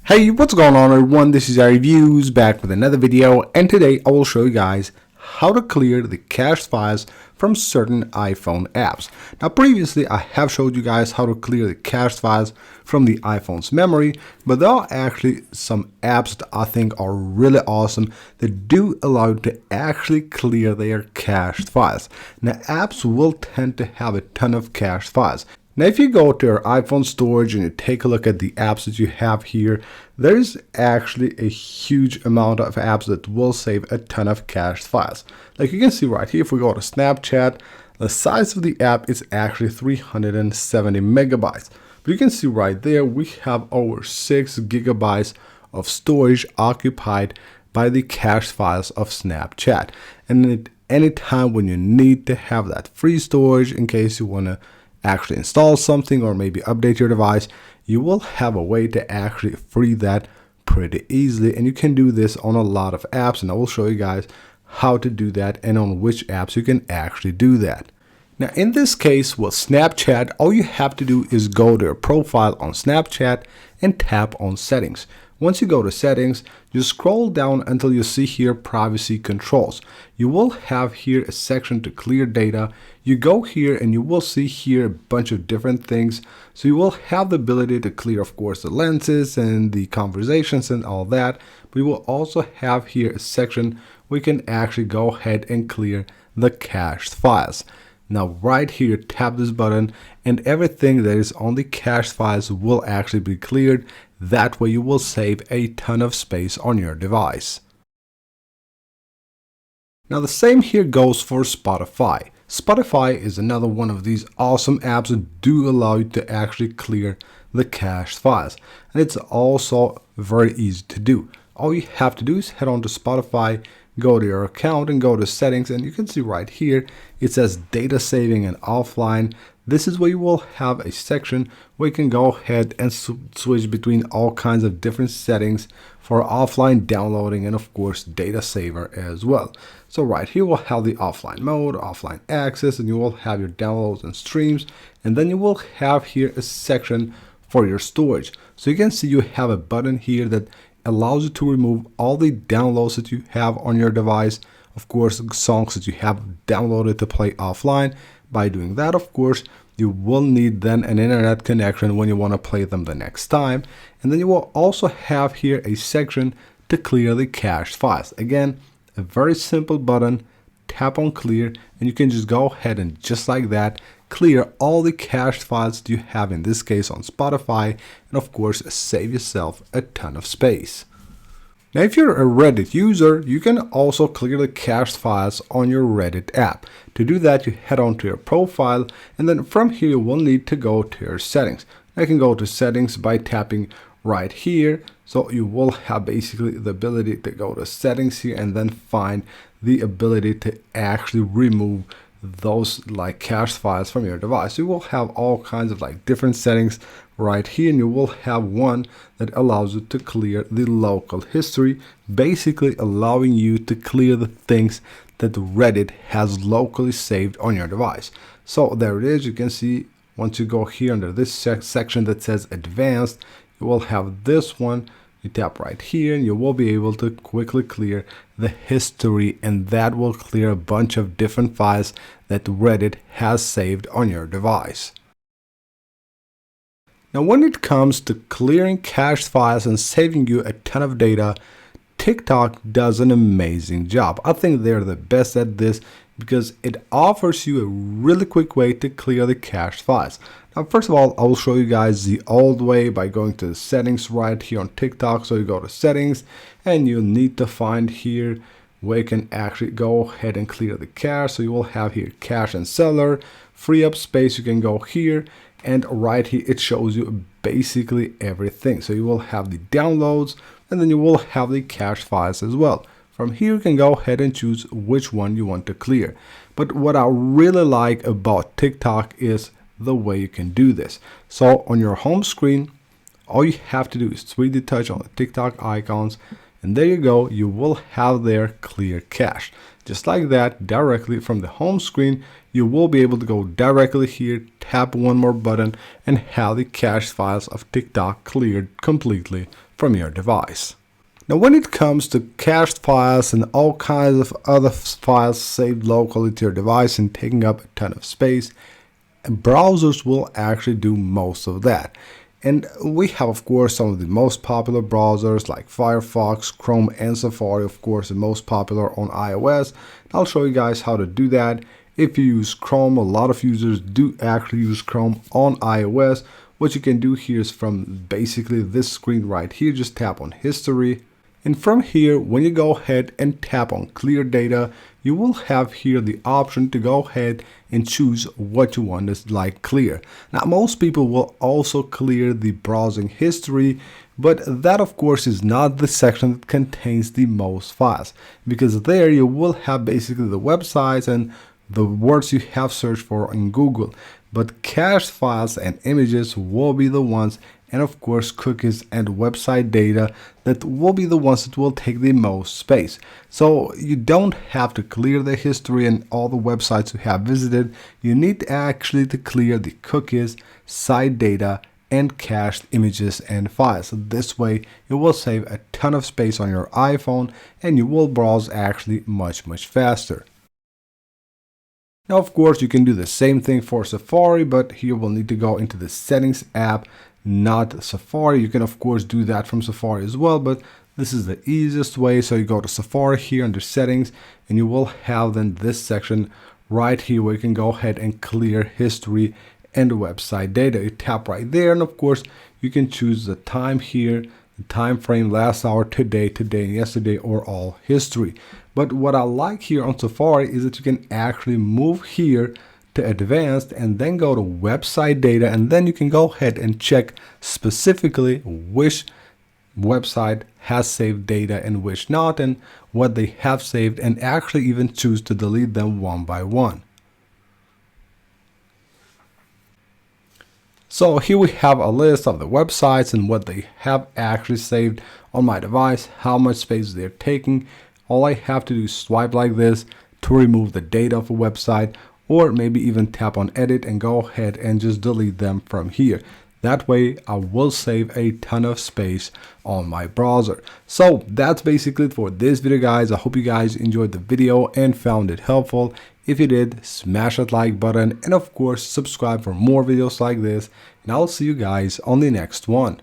Hey, what's going on everyone? This is iReviews back with another video, and today I will show you guys how to clear the cached files from certain iPhone apps. Now previously I have showed you guys how to clear the cached files from the iPhone's memory, but there are actually some apps that I think are really awesome that do allow you to actually clear their cached files. Now apps will tend to have a ton of cached files. Now if you go to your iPhone storage and you take a look at the apps that you have here, there's actually a huge amount of apps that will save a ton of cached files. Like you can see right here, if we go to Snapchat, the size of the app is actually 370 megabytes. But you can see right there, we have over 6 gigabytes of storage occupied by the cached files of Snapchat. And at any time when you need to have that free storage in case you want to actually install something or maybe update your device, you will have a way to actually free that pretty easily, and you can do this on a lot of apps, and I will show you guys how to do that and on which apps you can actually do that. Now in this case with Snapchat, all you have to do is go to your profile on Snapchat and tap on settings. Once you go to settings, you scroll down until you see here privacy controls. You will have here a section to clear data. You go here and you will see here a bunch of different things. So you will have the ability to clear, of course, the lenses and the conversations and all that. But you will also have here a section where you can actually go ahead and clear the cached files. Now right here, tap this button and everything that is on the cached files will actually be cleared. That way you will save a ton of space on your device. Now the same here goes for Spotify. Spotify is another one of these awesome apps that do allow you to actually clear the cached files. And it's also very easy to do. All you have to do is head on to Spotify, go to your account and go to settings, and you can see right here it says data saving and offline. This is where you will have a section where you can go ahead and switch between all kinds of different settings for offline downloading and of course data saver as well. So right here we'll have the offline mode, offline access, and you will have your downloads and streams, and then you will have here a section for your storage. So you can see you have a button here that allows you to remove all the downloads that you have on your device, of course songs that you have downloaded to play offline. By doing that, of course, you will need then an internet connection when you want to play them the next time. And then you will also have here a section to clear the cached files. Again, a very simple button, tap on clear, and you can just go ahead and just like that clear all the cached files that you have, in this case on Spotify, and of course save yourself a ton of space. Now if you're a Reddit user, you can also clear the cached files on your Reddit app. To do that, you head on to your profile, and then from here you will need to go to your settings. I can go to settings by tapping right here. So you will have basically the ability to go to settings here and then find the ability to actually remove those like cached files from your device. You will have all kinds of like different settings right here, and you will have one that allows you to clear the local history, basically allowing you to clear the things that Reddit has locally saved on your device. So there it is. You can see once you go here under this section that says advanced, you will have this one. You tap right here and you will be able to quickly clear the history, and that will clear a bunch of different files that Reddit has saved on your device. Now when it comes to clearing cached files and saving you a ton of data, TikTok does an amazing job. I think they're the best at this because it offers you a really quick way to clear the cached files. Now first of all, I will show you guys the old way by going to the settings right here on TikTok. So you go to settings and you need to find here where you can actually go ahead and clear the cache. So you will have here cache and seller, free up space. You can go here, and right here it shows you basically everything. So you will have the downloads, and then you will have the cache files as well. From here you can go ahead and choose which one you want to clear. But what I really like about TikTok is the way you can do this. So on your home screen, all you have to do is 3D touch on the TikTok icons, and there you go, you will have their clear cache. Just like that, directly from the home screen, you will be able to go directly here, tap one more button, and have the cache files of TikTok cleared completely from your device. Now, when it comes to cached files and all kinds of other files saved locally to your device and taking up a ton of space, browsers will actually do most of that. And we have, of course, some of the most popular browsers like Firefox, Chrome, and Safari, of course, the most popular on iOS. I'll show you guys how to do that. If you use Chrome, a lot of users do actually use Chrome on iOS. What you can do here is from basically this screen right here, just tap on History. And from here, when you go ahead and tap on Clear Data, you will have here the option to go ahead and choose what you want to like clear. Now, most people will also clear the browsing history, but that of course is not the section that contains the most files, because there you will have basically the websites and the words you have searched for in Google. But cached files and images will be the ones, and of course cookies and website data, that will be the ones that will take the most space. So you don't have to clear the history and all the websites you have visited. You need actually to clear the cookies, site data, and cached images and files. So this way it will save a ton of space on your iPhone and you will browse actually much faster. Now, of course, you can do the same thing for Safari, but here we'll need to go into the Settings app, not Safari. You can, of course, do that from Safari as well, but this is the easiest way. So you go to Safari here under Settings, and you will have then this section right here where you can go ahead and clear history and website data. You tap right there, and of course, you can choose the time here, the time frame, last hour, today, and yesterday, or all history. But what I like here on Safari is that you can actually move here to advanced and then go to website data, and then you can go ahead and check specifically which website has saved data and which not, and what they have saved, and actually even choose to delete them one by one. So here we have a list of the websites and what they have actually saved on my device, how much space they're taking. All I have to do is swipe like this to remove the data of a website, or maybe even tap on edit and go ahead and just delete them from here. That way I will save a ton of space on my browser. So that's basically it for this video, guys. I hope you guys enjoyed the video and found it helpful. If you did, smash that like button and of course subscribe for more videos like this, and I'll see you guys on the next one.